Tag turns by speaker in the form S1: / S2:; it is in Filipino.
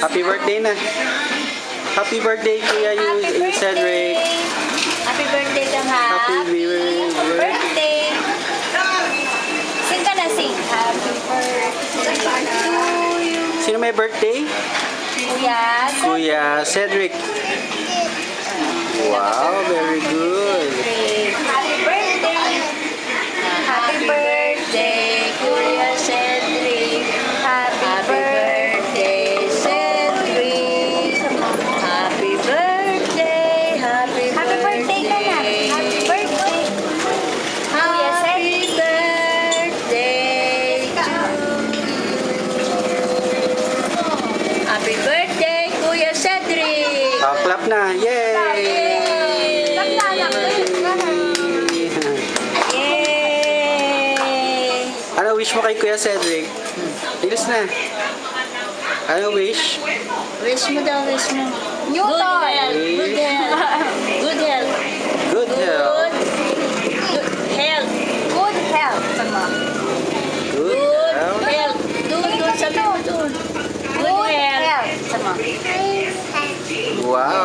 S1: Happy birthday na. Happy birthday, Kuya Cedric.
S2: Happy birthday ka, ha?
S1: Happy
S2: birthday. Sing ka na, sing. Happy birthday to you.
S1: Sino may birthday?
S2: Kuya.
S1: Kuya Cedric. Wow, very good.
S2: Happy birthday. Happy birthday, Kuya Cedric. Happy birthday, Cedric. Happy birthday. Happy birthday ka na. Happy birthday. Kuya Cedric. Happy birthday, Kuya Cedric.
S1: Clap na. Yay!
S2: Yay!
S1: Ano wish mo kay Kuya Cedric? Bilis na. Ano wish?
S2: Wish mo daw, wish mo. New toy! Good health. Good health.
S1: Good health.
S2: Good health. Good health. Sama.
S1: Good
S2: Good
S1: health.
S2: health. Doon, sabi mo doon. Good health. Sama.
S1: Wow,